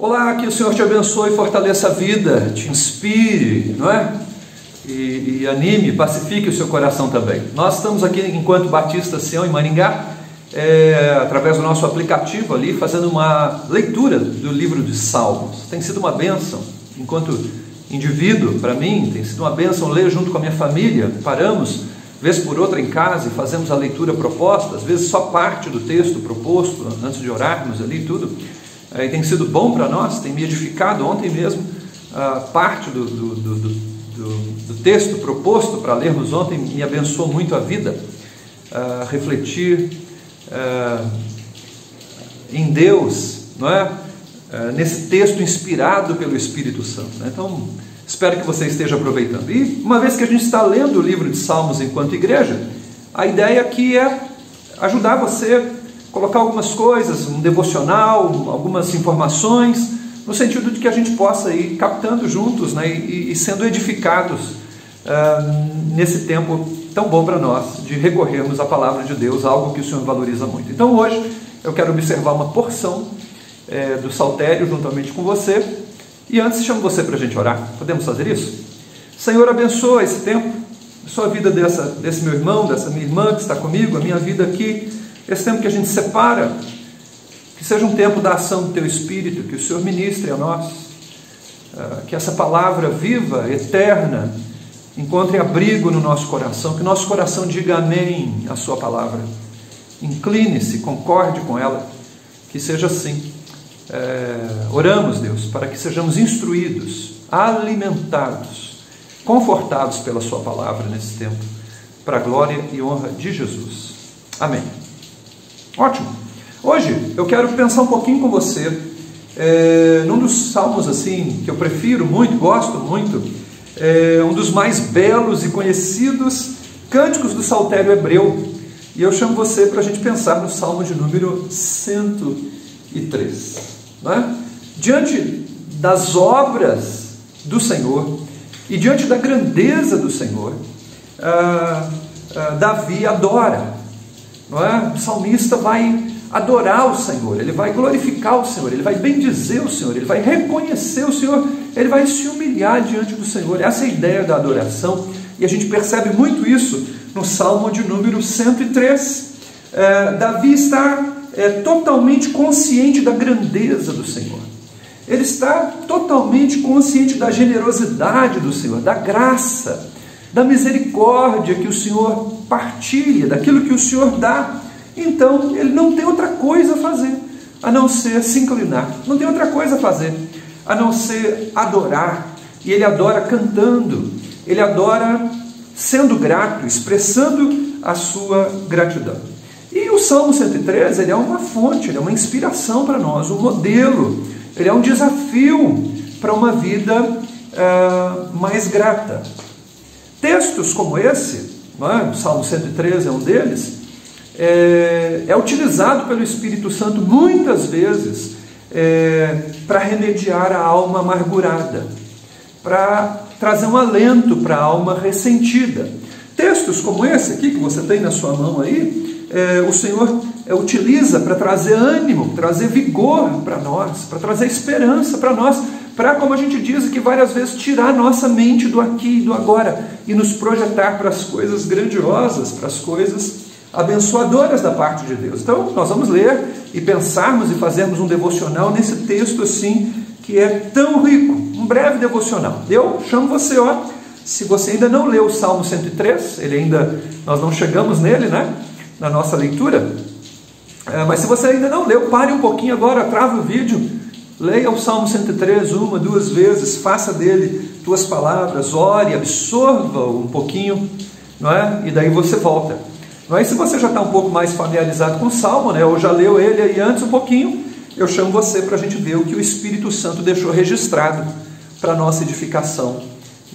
Olá, que o Senhor te abençoe e fortaleça a vida, te inspire, não é? E anime, pacifique o seu coração também. Nós estamos aqui, enquanto Batista Sião, em Maringá, através do nosso aplicativo ali, fazendo uma leitura do livro de Salmos. Tem sido uma bênção, enquanto indivíduo, para mim, tem sido uma bênção ler junto com a minha família. Paramos, vez por outra, em casa e fazemos a leitura proposta, às vezes só parte do texto proposto, antes de orarmos ali e tudo. E tem sido bom para nós, tem me edificado. Ontem mesmo, parte do texto proposto para lermos ontem me abençoou muito a vida. Refletir em Deus, não é? Nesse texto inspirado pelo Espírito Santo, né? Então, espero que você esteja aproveitando. E uma vez que a gente está lendo o livro de Salmos enquanto igreja, a ideia aqui é ajudar você colocar algumas coisas, um devocional, algumas informações, no sentido de que a gente possa ir captando juntos, né, e sendo edificados nesse tempo tão bom para nós, de recorrermos à palavra de Deus, algo que o Senhor valoriza muito. Então hoje eu quero observar uma porção do saltério juntamente com você, e antes chamo você para a gente orar. Podemos fazer isso? Senhor, abençoa esse tempo, abençoa a vida desse meu irmão, dessa minha irmã que está comigo, a minha vida aqui, esse tempo que a gente separa, que seja um tempo da ação do Teu Espírito, que o Senhor ministre a nós, que essa palavra viva, eterna, encontre abrigo no nosso coração, que nosso coração diga amém à Sua palavra, incline-se, concorde com ela, que seja assim. Oramos, Deus, para que sejamos instruídos, alimentados, confortados pela Sua palavra nesse tempo, para a glória e honra de Jesus. Amém. Ótimo. Hoje eu quero pensar um pouquinho com você num dos salmos assim que eu prefiro muito, gosto muito, um dos mais belos e conhecidos cânticos do saltério hebreu, e eu chamo você para a gente pensar no salmo de número 103, não é? Diante das obras do Senhor e diante da grandeza do Senhor, Davi adora. Não é? O salmista vai adorar o Senhor, ele vai glorificar o Senhor, ele vai bendizer o Senhor, ele vai reconhecer o Senhor, ele vai se humilhar diante do Senhor. Essa é a ideia da adoração, e a gente percebe muito isso no Salmo de número 103. Davi está totalmente consciente da grandeza do Senhor, ele está totalmente consciente da generosidade do Senhor, da graça, da misericórdia que o Senhor partilha, daquilo que o Senhor dá. Então ele não tem outra coisa a fazer a não ser se inclinar, não tem outra coisa a fazer a não ser adorar. E ele adora cantando, ele adora sendo grato, expressando a sua gratidão. E o Salmo 103, ele é uma fonte, ele é uma inspiração para nós, um modelo, ele é um desafio para uma vida mais grata. Textos como esse, o Salmo 103 é um deles, é utilizado pelo Espírito Santo muitas vezes para remediar a alma amargurada, para trazer um alento para a alma ressentida. Textos como esse aqui, que você tem na sua mão aí, o Senhor utiliza para trazer ânimo, trazer vigor para nós, para trazer esperança para nós, para, como a gente diz aqui várias vezes, tirar a nossa mente do aqui e do agora e nos projetar para as coisas grandiosas, para as coisas abençoadoras da parte de Deus. Então, nós vamos ler e pensarmos e fazermos um devocional nesse texto assim, que é tão rico, um breve devocional. Eu chamo você, se você ainda não leu o Salmo 103, nós não chegamos nele, né, na nossa leitura, mas se você ainda não leu, pare um pouquinho agora, trava o vídeo, leia o Salmo 103 uma, duas vezes, faça dele tuas palavras, ore, absorva um pouquinho, não é? E daí você volta. Não é? E se você já está um pouco mais familiarizado com o Salmo, né, ou já leu ele aí antes um pouquinho, eu chamo você para a gente ver o que o Espírito Santo deixou registrado para a nossa edificação,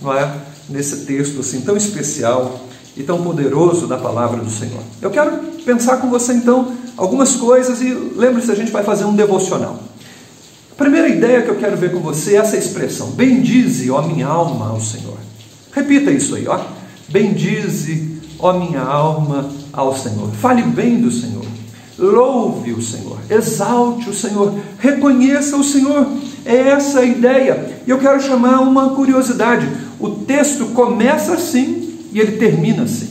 não é? Nesse texto assim tão especial e tão poderoso da palavra do Senhor. Eu quero pensar com você então algumas coisas, e lembre-se, a gente vai fazer um devocional. A primeira ideia que eu quero ver com você é essa expressão: bendize, ó minha alma, ao Senhor. Repita isso aí, bendize, ó minha alma, ao Senhor. Fale bem do Senhor, louve o Senhor, exalte o Senhor, reconheça o Senhor é essa a ideia. E eu quero chamar uma curiosidade. O texto começa assim e ele termina assim.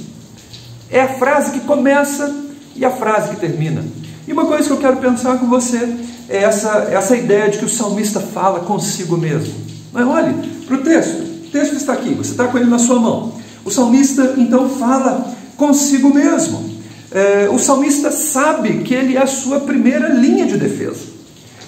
É a frase que começa e a frase que termina. E uma coisa que eu quero pensar com você é essa ideia de que o salmista fala consigo mesmo. Mas olhe para o texto. O texto está aqui, você está com ele na sua mão. O salmista então fala consigo mesmo. O salmista sabe que ele é a sua primeira linha de defesa.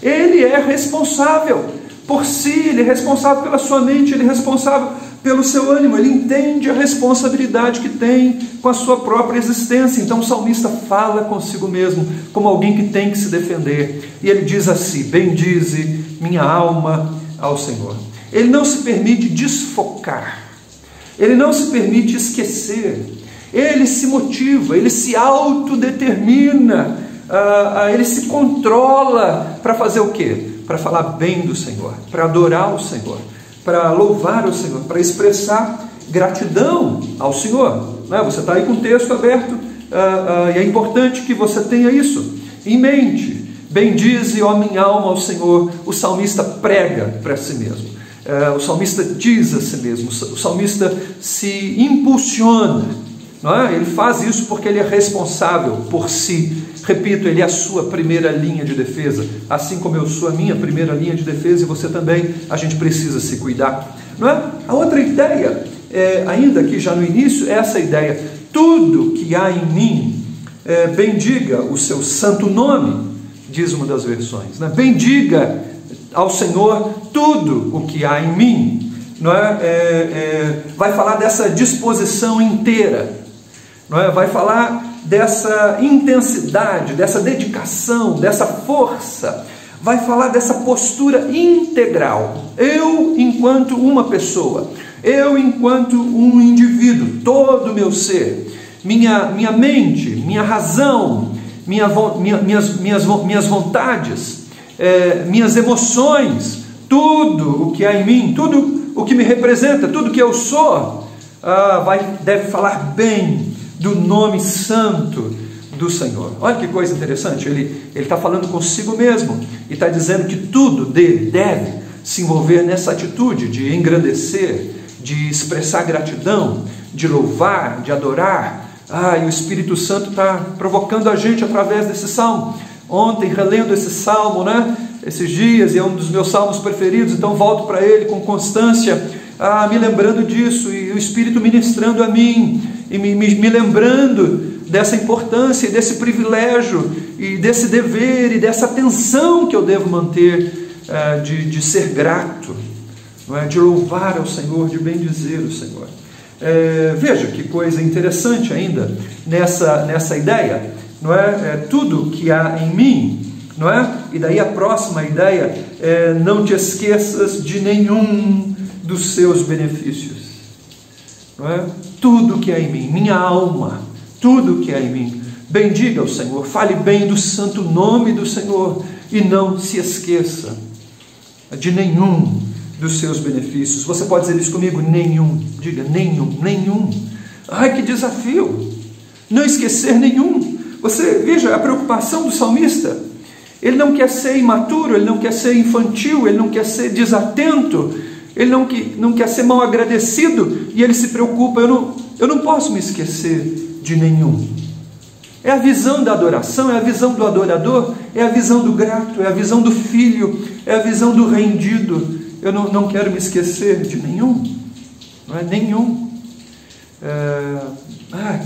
Ele é responsável por si, ele é responsável pela sua mente, ele é responsável pelo seu ânimo, ele entende a responsabilidade que tem com a sua própria existência. Então o salmista fala consigo mesmo, como alguém que tem que se defender. E ele diz assim: bendize minha alma ao Senhor. Ele não se permite desfocar, ele não se permite esquecer, ele se motiva, ele se autodetermina, ele se controla para fazer o quê? Para falar bem do Senhor, para adorar o Senhor, para louvar o Senhor, para expressar gratidão ao Senhor. Você está aí com o texto aberto, e é importante que você tenha isso em mente. Bendize, ó minha alma, ao Senhor. O salmista prega para si mesmo, o salmista diz a si mesmo, o salmista se impulsiona, não é? Ele faz isso porque ele é responsável por si. Repito, ele é a sua primeira linha de defesa, assim como eu sou a minha primeira linha de defesa, e você também. A gente precisa se cuidar, não é? A outra ideia, ainda aqui já no início, é essa ideia: tudo que há em mim, bendiga o seu santo nome, diz uma das versões, né? Bendiga ao Senhor tudo o que há em mim, não é? Vai falar dessa disposição inteira, não é? Vai falar dessa intensidade, dessa dedicação, dessa força, vai falar dessa postura integral. Eu enquanto uma pessoa, eu enquanto um indivíduo, todo o meu ser, minha mente, minha razão, minhas vontades, minhas emoções, tudo o que há em mim, tudo o que me representa, tudo que eu sou, deve falar bem do nome santo do Senhor. Olha que coisa interessante, ele está falando consigo mesmo e está dizendo que tudo dele deve se envolver nessa atitude de engrandecer, de expressar gratidão, de louvar, de adorar. E o Espírito Santo está provocando a gente através desse salmo. Ontem, relendo esse salmo, né, esses dias, e é um dos meus salmos preferidos, então volto para ele com constância, me lembrando disso, e o Espírito ministrando a mim, e me lembrando dessa importância, e desse privilégio, e desse dever, e dessa atenção que eu devo manter, de ser grato, não é? De louvar ao Senhor, de bendizer o Senhor. Veja que coisa interessante ainda nessa ideia, não é? Tudo que há em mim, não é? E daí a próxima ideia é: não te esqueças de nenhum dos seus benefícios, não é? Tudo que há em mim, minha alma, tudo que há em mim, bendiga o Senhor, fale bem do santo nome do Senhor, e não se esqueça de nenhum dos seus benefícios. Você pode dizer isso comigo? Nenhum. Diga: nenhum. Ai, que desafio! Não esquecer nenhum. Você veja a preocupação do salmista. Ele não quer ser imaturo, ele não quer ser infantil, ele não quer ser desatento, ele não quer ser mal agradecido, e ele se preocupa: eu não posso me esquecer de nenhum. É a visão da adoração, é a visão do adorador, é a visão do grato, é a visão do filho, é a visão do rendido. Eu não quero me esquecer de nenhum, não é? Nenhum.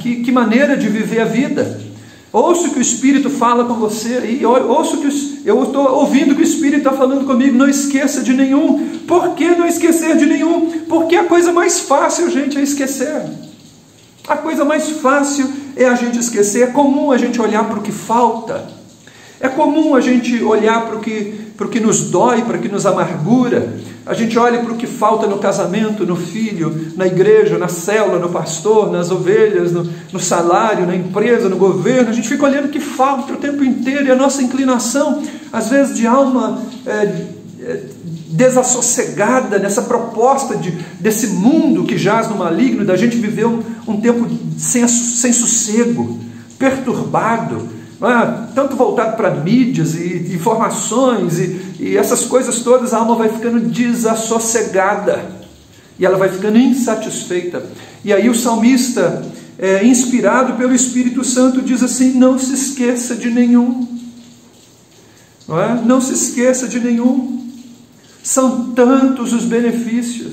Que maneira de viver a vida. Ouço que o Espírito fala com você, e eu estou ouvindo que o Espírito está falando comigo: não esqueça de nenhum. Por que não esquecer de nenhum? Porque a coisa mais fácil, gente, é esquecer. A coisa mais fácil é a gente esquecer. É comum a gente olhar para o que falta, é comum a gente olhar para o que nos dói, para o que nos amargura. A gente olha para o que falta no casamento, no filho, na igreja, na célula, no pastor, nas ovelhas, no salário, na empresa, no governo. A gente fica olhando o que falta o tempo inteiro, e a nossa inclinação, às vezes de alma desassossegada nessa proposta desse mundo que jaz no maligno, da gente viver um tempo sem sossego, perturbado, não é? Tanto voltado para mídias e informações e essas coisas todas, a alma vai ficando desassossegada e ela vai ficando insatisfeita. E aí o salmista, inspirado pelo Espírito Santo, diz assim: não se esqueça de nenhum, não é? Não se esqueça de nenhum. São tantos os benefícios,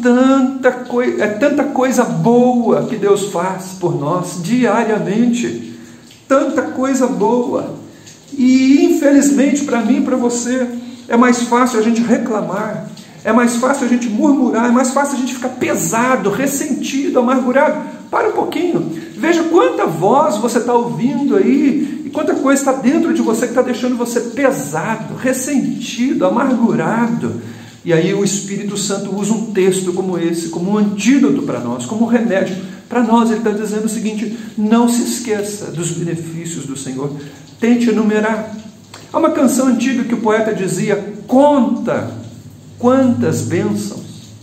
tanta coisa boa que Deus faz por nós diariamente, tanta coisa boa. E infelizmente, para mim e para você, é mais fácil a gente reclamar, é mais fácil a gente murmurar, é mais fácil a gente ficar pesado, ressentido, amargurado. Para um pouquinho, veja quanta voz você está ouvindo aí, e quanta coisa está dentro de você que está deixando você pesado, ressentido, amargurado. E aí o Espírito Santo usa um texto como esse, como um antídoto para nós, como um remédio para nós. Ele está dizendo o seguinte: não se esqueça dos benefícios do Senhor, tente enumerar. Há uma canção antiga que o poeta dizia: conta quantas bênçãos,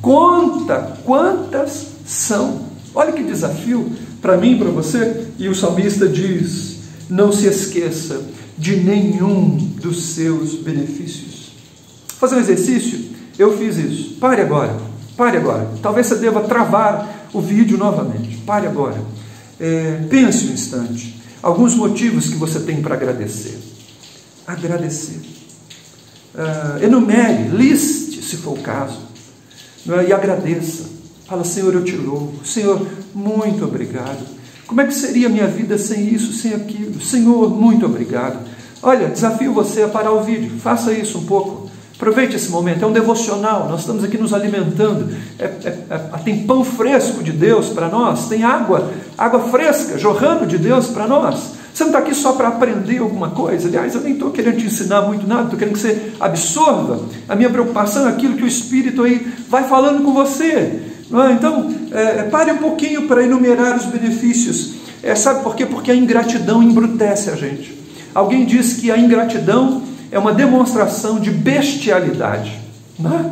conta quantas são. Olha que desafio para mim e para você. E o salmista diz: não se esqueça de nenhum dos seus benefícios. Fazer um exercício? Eu fiz isso. Pare agora, pare agora. Talvez você deva travar o vídeo novamente. Pare agora. Pense um instante. Alguns motivos que você tem para agradecer. Agradecer. Enumere, liste, se for o caso, e agradeça. Fala: Senhor, eu te louvo. Senhor, muito obrigado. Como é que seria a minha vida sem isso, sem aquilo? Senhor, muito obrigado. Olha, desafio você a parar o vídeo. Faça isso um pouco. Aproveite esse momento. É um devocional. Nós estamos aqui nos alimentando. Tem pão fresco de Deus para nós. Tem água fresca jorrando de Deus para nós. Você não está aqui só para aprender alguma coisa. Aliás, eu nem estou querendo te ensinar muito nada. Estou querendo que você absorva. A minha preocupação é aquilo que o Espírito aí vai falando com você. Então, pare um pouquinho para enumerar os benefícios. Sabe por quê? Porque a ingratidão embrutece a gente. Alguém diz que a ingratidão é uma demonstração de bestialidade, né?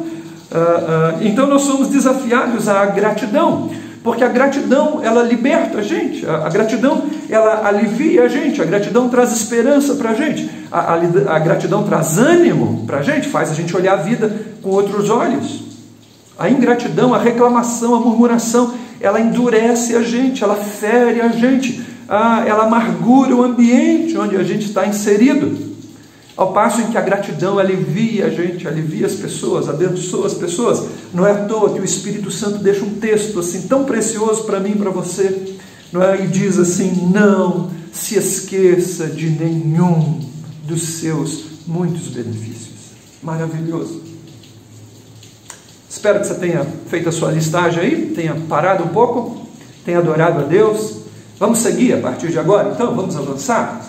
Então nós somos desafiados à gratidão, porque a gratidão, ela liberta a gente, a gratidão, ela alivia a gente, a gratidão traz esperança para a gente, a gratidão traz ânimo para a gente, faz a gente olhar a vida com outros olhos. A ingratidão, a reclamação, a murmuração, ela endurece a gente, ela fere a gente, ela amargura o ambiente onde a gente está inserido. Ao passo em que a gratidão alivia a gente, alivia as pessoas, abençoa as pessoas. Não é à toa que o Espírito Santo deixa um texto assim tão precioso para mim e para você, não é? E diz assim: não se esqueça de nenhum dos seus muitos benefícios. Maravilhoso. Espero que você tenha feito a sua listagem aí, tenha parado um pouco, tenha adorado a Deus. Vamos seguir a partir de agora, então? Vamos avançar?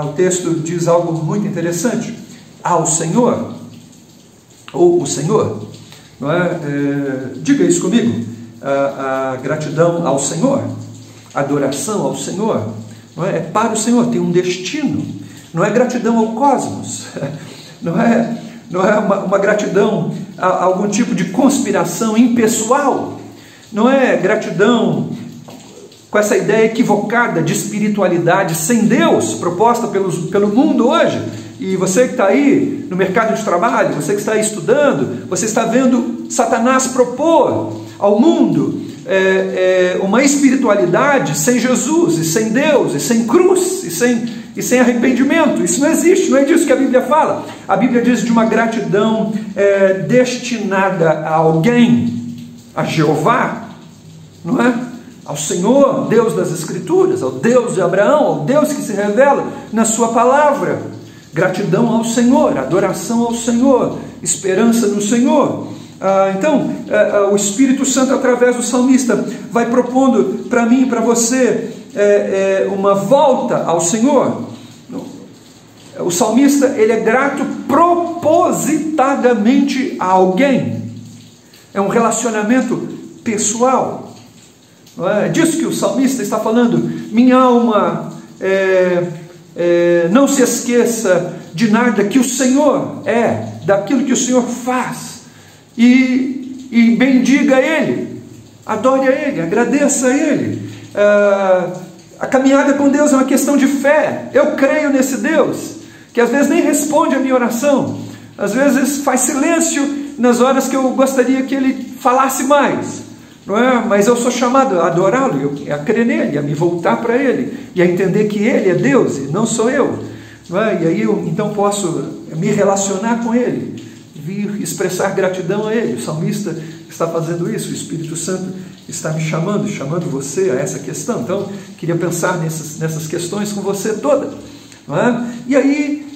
O texto diz algo muito interessante: ao Senhor, ou o Senhor, não é? Diga isso comigo: a gratidão ao Senhor, a adoração ao Senhor, não é? É para o Senhor, tem um destino, não é gratidão ao cosmos, não é uma gratidão a algum tipo de conspiração impessoal, não é gratidão com essa ideia equivocada de espiritualidade sem Deus, proposta pelo mundo hoje. E você que está aí no mercado de trabalho, você que está aí estudando, você está vendo Satanás propor ao mundo uma espiritualidade sem Jesus, e sem Deus, e sem cruz, e sem arrependimento. Isso não existe, não é disso que a Bíblia fala. A Bíblia diz de uma gratidão destinada a alguém, a Jeová, não é? Ao Senhor, Deus das Escrituras, ao Deus de Abraão, ao Deus que se revela na sua palavra. Gratidão ao Senhor, adoração ao Senhor, esperança no Senhor. Então, o Espírito Santo, através do salmista, vai propondo para mim e para você uma volta ao Senhor. O salmista, ele é grato propositadamente a alguém. É um relacionamento pessoal. É disso que o salmista está falando. Minha alma, não se esqueça de nada que o Senhor daquilo que o Senhor faz, e bendiga Ele, adore a Ele, agradeça a Ele. A caminhada com Deus é uma questão de fé. Eu creio nesse Deus, que às vezes nem responde a minha oração, às vezes faz silêncio nas horas que eu gostaria que Ele falasse mais, não é? Mas eu sou chamado a adorá-lo, a crer nele, a me voltar para Ele, e a entender que Ele é Deus e não sou eu, não é? E aí eu então posso me relacionar com Ele, vir expressar gratidão a Ele. O salmista está fazendo isso, o Espírito Santo está me chamando você a essa questão. Então, queria pensar nessas questões com você toda, não é? E aí,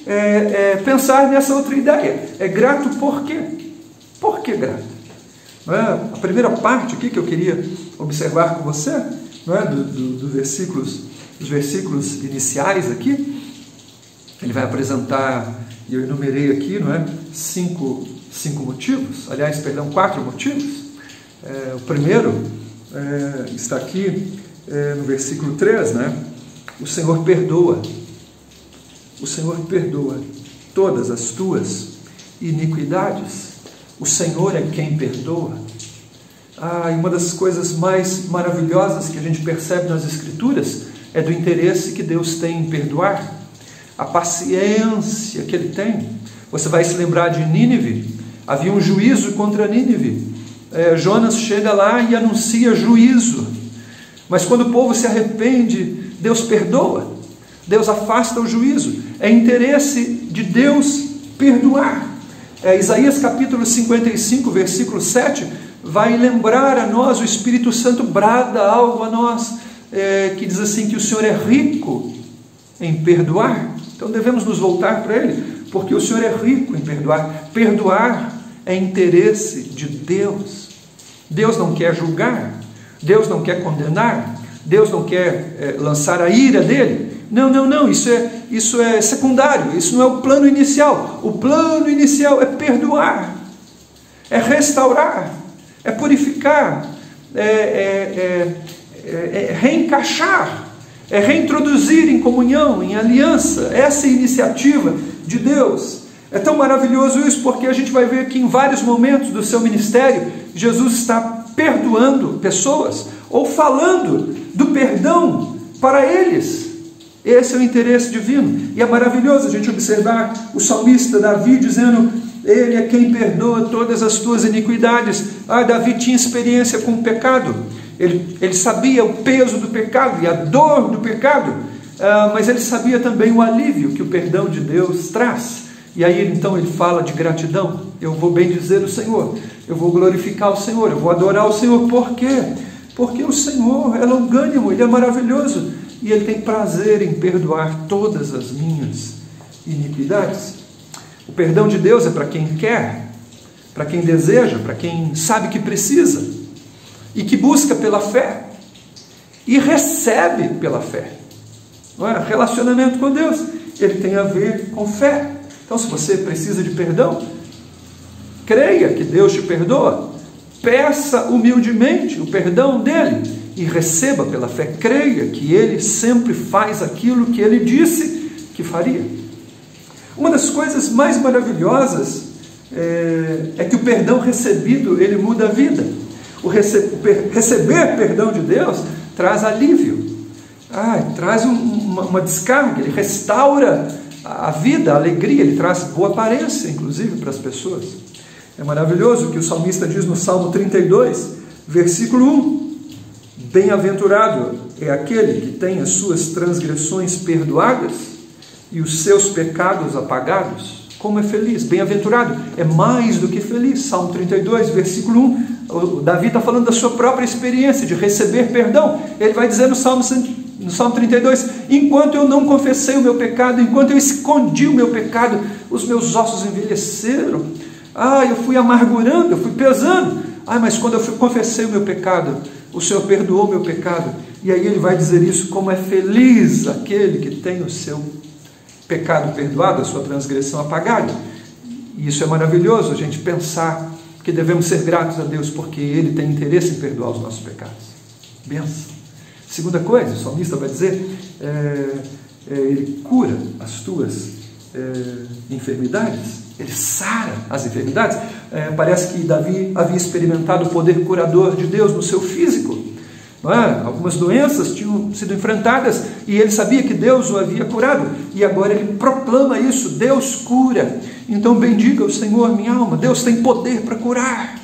pensar nessa outra ideia, grato por quê? Por que grato? Não é? A primeira parte aqui que eu queria observar com você, não é? dos versículos iniciais aqui, ele vai apresentar, e eu enumerei aqui, não é? Cinco motivos, quatro motivos. O primeiro está aqui no versículo 3, né? O Senhor perdoa todas as tuas iniquidades. O Senhor é quem perdoa. E uma das coisas mais maravilhosas que a gente percebe nas Escrituras é do interesse que Deus tem em perdoar, a paciência que Ele tem. Você vai se lembrar de Nínive. Havia um juízo contra Nínive. Jonas chega lá e anuncia juízo. Mas quando o povo se arrepende, Deus perdoa. Deus afasta o juízo. É interesse de Deus perdoar. Isaías capítulo 55, versículo 7, vai lembrar a nós, o Espírito Santo brada algo a nós, que diz assim, que o Senhor é rico em perdoar. Então devemos nos voltar para Ele, porque o Senhor é rico em perdoar. Perdoar é interesse de Deus. Deus não quer julgar, Deus não quer condenar, Deus não quer lançar a ira dele. Não, isso é secundário, isso não é o plano inicial. O plano inicial é perdoar, é restaurar, é purificar, é reencaixar, é reintroduzir em comunhão, em aliança. Essa é a iniciativa de Deus. É tão maravilhoso isso, porque a gente vai ver que em vários momentos do seu ministério, Jesus está perdoando pessoas, ou falando do perdão para eles. Esse é o interesse divino. E é maravilhoso a gente observar o salmista Davi dizendo, Ele é quem perdoa todas as tuas iniquidades. Davi tinha experiência com o pecado. Ele sabia o peso do pecado e a dor do pecado, mas ele sabia também o alívio que o perdão de Deus traz. E aí então ele fala de gratidão. Eu vou bendizer o Senhor, eu vou glorificar o Senhor, eu vou adorar o Senhor. Por quê? Porque o Senhor é longânimo, Ele é maravilhoso, e Ele tem prazer em perdoar todas as minhas iniquidades. O perdão de Deus é para quem quer, para quem deseja, para quem sabe que precisa, e que busca pela fé, e recebe pela fé. Não é? Relacionamento com Deus, ele tem a ver com fé. Então, se você precisa de perdão, creia que Deus te perdoa, peça humildemente o perdão dele e receba pela fé. Creia que Ele sempre faz aquilo que Ele disse que faria. Uma das coisas mais maravilhosas é que o perdão recebido, ele muda a vida. Receber perdão de Deus traz alívio, traz uma descarga, ele restaura a vida, a alegria, ele traz boa aparência, inclusive, para as pessoas. É maravilhoso o que o salmista diz no Salmo 32, versículo 1. Bem-aventurado é aquele que tem as suas transgressões perdoadas e os seus pecados apagados. Como é feliz, bem-aventurado, é mais do que feliz. Salmo 32, versículo 1, o Davi está falando da sua própria experiência de receber perdão. Ele vai dizer no Salmo 32, enquanto eu não confessei o meu pecado, enquanto eu escondi o meu pecado, os meus ossos envelheceram. Eu fui amargurando, eu fui pesando. Mas quando eu confessei o meu pecado, o Senhor perdoou o meu pecado. E aí ele vai dizer isso, como é feliz aquele que tem o seu pecado perdoado, a sua transgressão apagada. E isso é maravilhoso, a gente pensar que devemos ser gratos a Deus, porque Ele tem interesse em perdoar os nossos pecados. Benção. Segunda coisa, o salmista vai dizer, Ele cura as tuas enfermidades, Ele sara as enfermidades. Parece que Davi havia experimentado o poder curador de Deus no seu físico. não é? Algumas doenças tinham sido enfrentadas e ele sabia que Deus o havia curado, e agora ele proclama isso: Deus cura. Então bendiga o Senhor, minha alma. Deus tem poder para curar.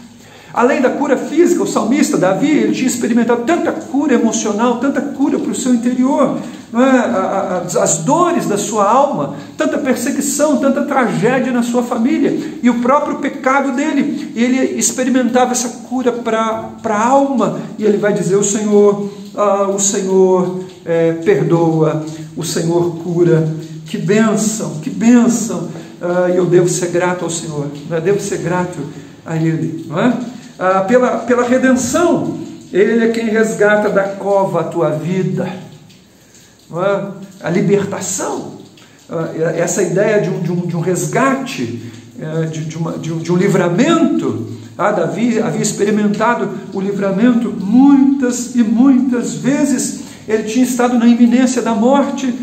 Além da cura física, o salmista Davi, ele tinha experimentado tanta cura emocional, tanta cura para o seu interior, não é? As dores da sua alma, tanta perseguição, tanta tragédia na sua família, e o próprio pecado dele, ele experimentava essa cura para a alma, e ele vai dizer: o Senhor perdoa, o Senhor cura. Que bênção, que bênção. E eu devo ser grato ao Senhor, não é? Devo ser grato a Ele, não é? Pela redenção, Ele é quem resgata da cova a tua vida, não é? A libertação, essa ideia de um resgate, de um livramento. Davi havia experimentado o livramento muitas e muitas vezes. Ele tinha estado na iminência da morte,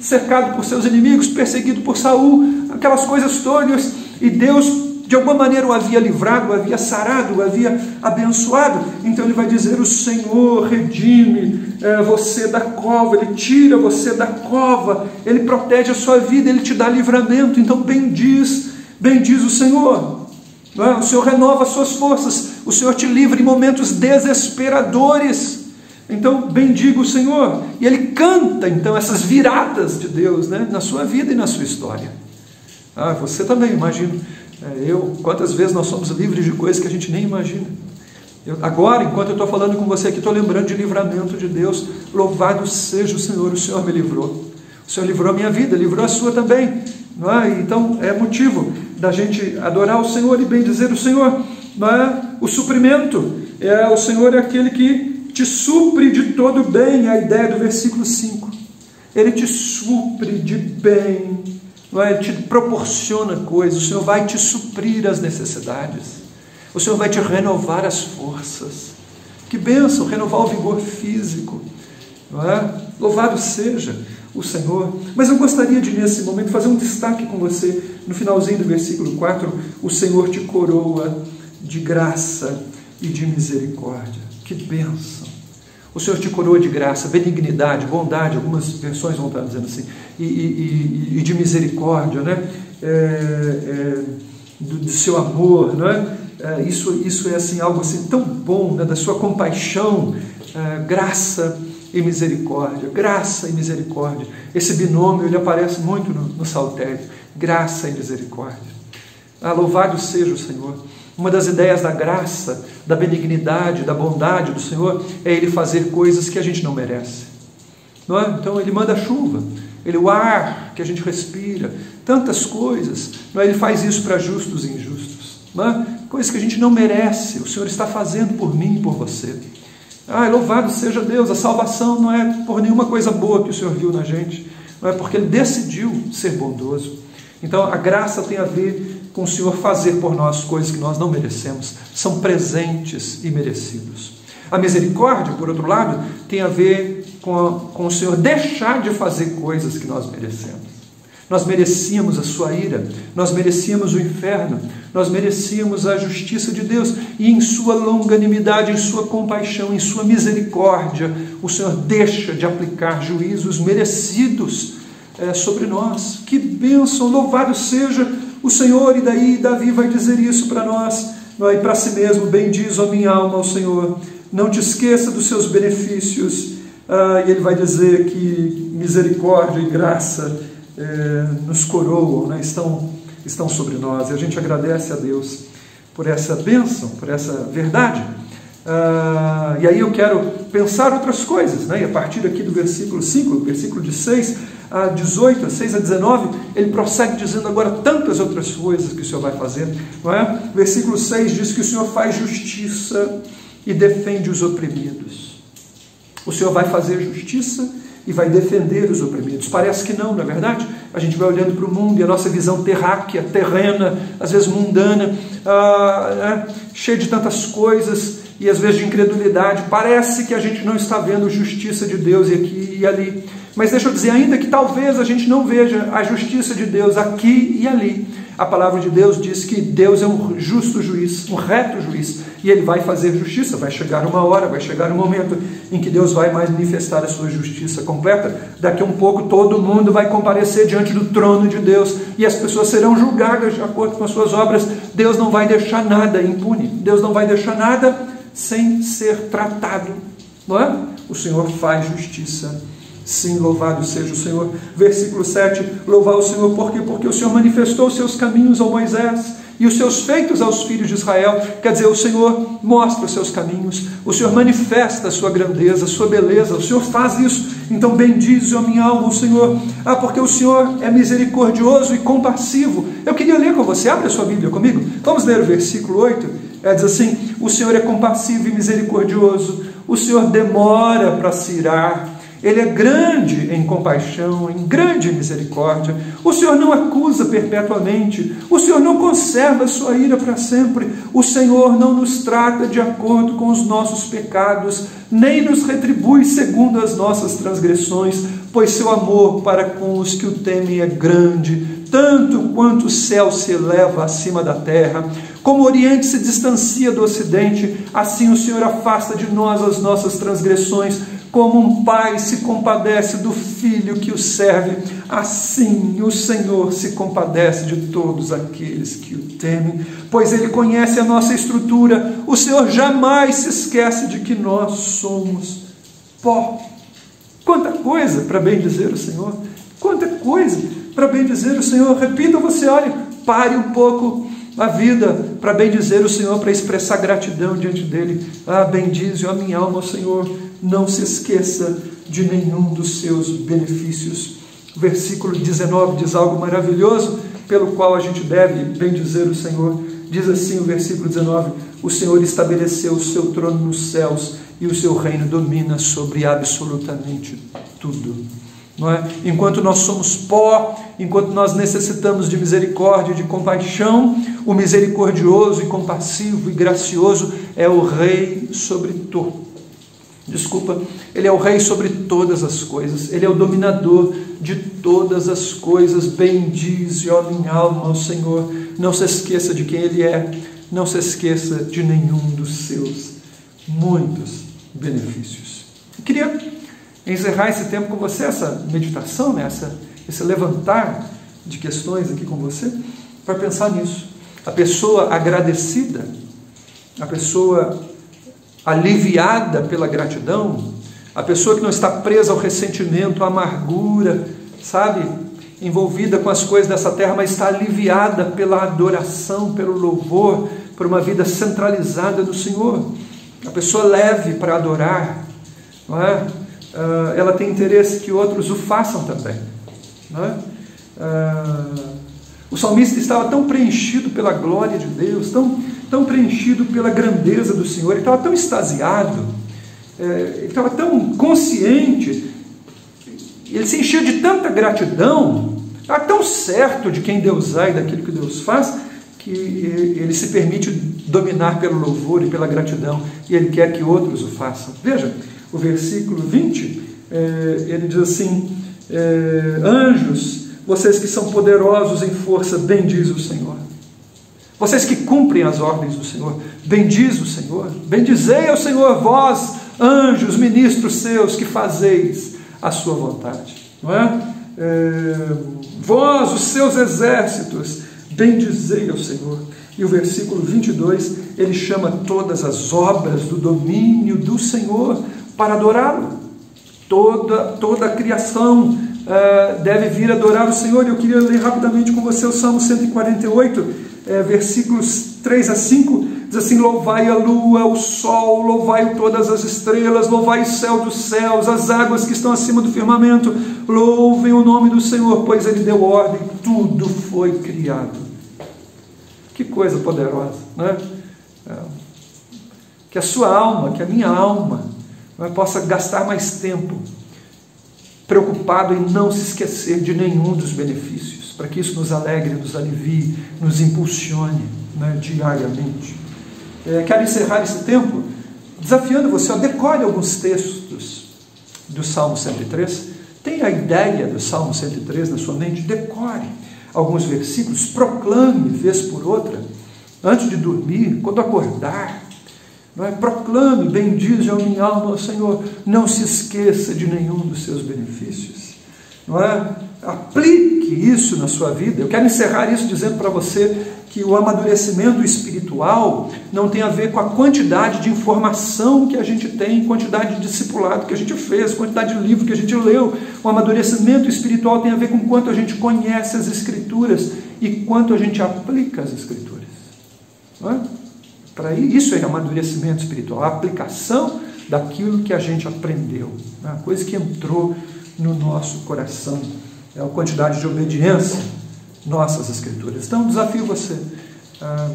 cercado por seus inimigos, perseguido por Saul, aquelas coisas todas, e Deus de alguma maneira o havia livrado, o havia sarado, o havia abençoado. Então ele vai dizer: o Senhor redime você da cova, Ele tira você da cova, Ele protege a sua vida, Ele te dá livramento. Então bendiz o Senhor, não é? O Senhor renova as suas forças, o Senhor te livra em momentos desesperadores. Então bendiga o Senhor. E ele canta então essas viradas de Deus, né, na sua vida e na sua história. Você também, imagino. Quantas vezes nós somos livres de coisas que a gente nem imagina. Agora, enquanto eu estou falando com você aqui, estou lembrando de livramento de Deus. Louvado seja o Senhor me livrou. O Senhor livrou a minha vida, livrou a sua também, não é? Então é motivo da gente adorar o Senhor e bendizer o Senhor, não é? O suprimento, o Senhor é aquele que te supre de todo bem. A ideia do versículo 5, Ele te supre de bem, não é? Ele te proporciona coisas, o Senhor vai te suprir as necessidades, o Senhor vai te renovar as forças. Que bênção, renovar o vigor físico, não é? Louvado seja o Senhor. Mas eu gostaria de, nesse momento, fazer um destaque com você, no finalzinho do versículo 4, o Senhor te coroa de graça e de misericórdia. Que bênção! O Senhor te coroa de graça, benignidade, bondade, algumas versões vão estar dizendo assim, e de misericórdia, né? Do seu amor, não é? Isso é assim, algo assim tão bom, né? Da sua compaixão, graça e misericórdia, graça e misericórdia. Esse binômio, ele aparece muito no saltério, graça e misericórdia. Louvado seja o Senhor. Uma das ideias da graça, da benignidade, da bondade do Senhor é Ele fazer coisas que a gente não merece, não é? Então Ele manda a chuva, o ar que a gente respira, tantas coisas, não é? Ele faz isso para justos e injustos, não é? Coisas que a gente não merece, o Senhor está fazendo por mim e por você. Louvado seja Deus. A salvação não é por nenhuma coisa boa que o Senhor viu na gente, não é? Porque Ele decidiu ser bondoso. Então a graça tem a ver com o Senhor fazer por nós coisas que nós não merecemos, são presentes e merecidos. A misericórdia, por outro lado, tem a ver com o Senhor deixar de fazer coisas que nós merecemos. Nós merecíamos a sua ira, nós merecíamos o inferno, nós merecíamos a justiça de Deus, e em sua longanimidade, em sua compaixão, em sua misericórdia, o Senhor deixa de aplicar juízos merecidos sobre nós. Que bênção, louvado seja o Senhor. E daí Davi vai dizer isso para nós, e para si mesmo: bendiz, ó minha alma, ao Senhor, não te esqueça dos seus benefícios. E ele vai dizer que misericórdia e graça nos coroam, né? estão sobre nós, e a gente agradece a Deus por essa bênção, por essa verdade. E aí eu quero pensar outras coisas, né? E a partir aqui do versículo 5, versículo de 6 a 18, 6 a 19, ele prossegue dizendo agora tantas outras coisas que o Senhor vai fazer, não é? Versículo 6 diz que o Senhor faz justiça e defende os oprimidos. O Senhor vai fazer justiça e vai defender os oprimidos. Parece que não é verdade? A gente vai olhando para o mundo e a nossa visão terráquea, terrena, às vezes mundana, cheia de tantas coisas, e às vezes de incredulidade. Parece que a gente não está vendo justiça de Deus aqui e ali. Mas deixa eu dizer, ainda que talvez a gente não veja a justiça de Deus aqui e ali, a palavra de Deus diz que Deus é um justo juiz, um reto juiz, e Ele vai fazer justiça. Vai chegar uma hora, vai chegar um momento em que Deus vai manifestar a sua justiça completa. Daqui a um pouco todo mundo vai comparecer diante do trono de Deus, e as pessoas serão julgadas de acordo com as suas obras. Deus não vai deixar nada impune, Deus não vai deixar nada sem ser tratado, não é? O Senhor faz justiça. Sim, louvado seja o Senhor. Versículo 7, louvar o Senhor, por quê? Porque o Senhor manifestou os seus caminhos ao Moisés e os seus feitos aos filhos de Israel. Quer dizer, o Senhor mostra os seus caminhos, o Senhor manifesta a sua grandeza, a sua beleza, o Senhor faz isso. Então bendize, ó minha alma, o Senhor. Porque o Senhor é misericordioso e compassivo. Eu queria ler com você, abre a sua Bíblia comigo, vamos ler o versículo 8, diz assim, o Senhor é compassivo e misericordioso, o Senhor demora para se irar, Ele é grande em compaixão, em grande misericórdia. O Senhor não acusa perpetuamente. O Senhor não conserva a sua ira para sempre. O Senhor não nos trata de acordo com os nossos pecados, nem nos retribui segundo as nossas transgressões, pois seu amor para com os que o temem é grande, tanto quanto o céu se eleva acima da terra, como o Oriente se distancia do Ocidente, assim o Senhor afasta de nós as nossas transgressões. Como um pai se compadece do filho que o serve, assim o Senhor se compadece de todos aqueles que o temem, pois Ele conhece a nossa estrutura. O Senhor jamais se esquece de que nós somos pó. Quanta coisa para bendizer o Senhor, quanta coisa para bendizer o Senhor. Repita você, olha, pare um pouco a vida para bendizer o Senhor, para expressar gratidão diante dEle. Bendize, ó minha alma, o Senhor. Não se esqueça de nenhum dos seus benefícios. O versículo 19 diz algo maravilhoso, pelo qual a gente deve bendizer o Senhor. Diz assim o versículo 19, o Senhor estabeleceu o seu trono nos céus, e o seu reino domina sobre absolutamente tudo. Não é? Enquanto nós somos pó, enquanto nós necessitamos de misericórdia e de compaixão, o misericordioso e compassivo e gracioso é o Rei sobre tudo. Ele é o Rei sobre todas as coisas, Ele é o dominador de todas as coisas. Bendize, ó minha alma, ao Senhor. Não se esqueça de quem Ele é, não se esqueça de nenhum dos seus muitos benefícios. Eu queria encerrar esse tempo com você, essa meditação, né? Esse levantar de questões aqui com você, para pensar nisso. A pessoa agradecida, a pessoa aliviada pela gratidão, a pessoa que não está presa ao ressentimento, à amargura, sabe, envolvida com as coisas dessa terra, mas está aliviada pela adoração, pelo louvor, por uma vida centralizada no Senhor. A pessoa leve para adorar, não é? Ela tem interesse que outros o façam também, não é? O salmista estava tão preenchido pela glória de Deus, tão preenchido pela grandeza do Senhor, ele estava tão extasiado, ele estava tão consciente, ele se enchia de tanta gratidão, estava tão certo de quem Deus é e daquilo que Deus faz, que ele se permite dominar pelo louvor e pela gratidão, e ele quer que outros o façam. Veja, o versículo 20, ele diz assim, anjos, vocês que são poderosos em força, bendize o Senhor. Vocês que cumprem as ordens do Senhor, bendize o Senhor. Bendizei ao Senhor, vós, anjos, ministros seus, que fazeis a sua vontade. Não é? Vós, os seus exércitos, bendizei ao Senhor. E o versículo 22, ele chama todas as obras do domínio do Senhor para adorá-lo. Toda a criação deve vir adorar o Senhor. Eu queria ler rapidamente com você o Salmo 148, versículos 3 a 5, diz assim, louvai a lua, o sol, louvai todas as estrelas, louvai o céu dos céus, as águas que estão acima do firmamento, louvem o nome do Senhor, pois Ele deu ordem, tudo foi criado. Que coisa poderosa, né? Que a sua alma, que a minha alma, possa gastar mais tempo preocupado em não se esquecer de nenhum dos benefícios, para que isso nos alegre, nos alivie, nos impulsione, né, diariamente. Quero encerrar esse tempo desafiando você, decore alguns textos do Salmo 103, tenha a ideia do Salmo 103 na sua mente, decore alguns versículos, proclame vez por outra, antes de dormir, quando acordar, não é? Proclame, bendize a minha alma ao Senhor, não se esqueça de nenhum dos seus benefícios, não é? Aplique isso na sua vida. Eu quero encerrar isso dizendo para você que o amadurecimento espiritual não tem a ver com a quantidade de informação que a gente tem, quantidade de discipulado que a gente fez, quantidade de livro que a gente leu. O amadurecimento espiritual tem a ver com quanto a gente conhece as Escrituras e quanto a gente aplica as Escrituras. Não é? Isso é amadurecimento espiritual, a aplicação daquilo que a gente aprendeu, né? A coisa que entrou no nosso coração, é a quantidade de obediência nossas Escrituras. Então, desafio você a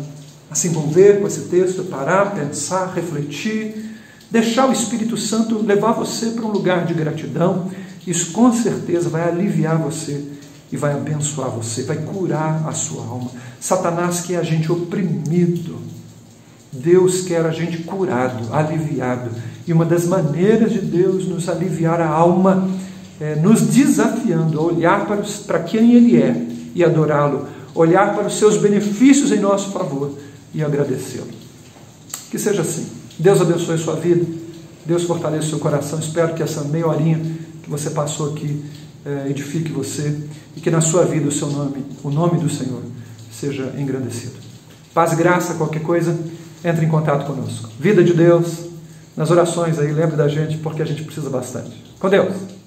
se envolver com esse texto, parar, pensar, refletir, deixar o Espírito Santo levar você para um lugar de gratidão. Isso com certeza vai aliviar você e vai abençoar você, vai curar a sua alma. Satanás quer a gente oprimido, Deus quer a gente curado, aliviado. E uma das maneiras de Deus nos aliviar a alma é nos desafiando a olhar para quem Ele é e adorá-lo, olhar para os seus benefícios em nosso favor e agradecê-lo. Que seja assim. Deus abençoe a sua vida, Deus fortaleça o seu coração. Espero que essa meia horinha que você passou aqui edifique você e que na sua vida o nome do Senhor seja engrandecido. Paz e graça, qualquer coisa, entre em contato conosco. Vida de Deus, nas orações aí, lembre da gente, porque a gente precisa bastante. Com Deus!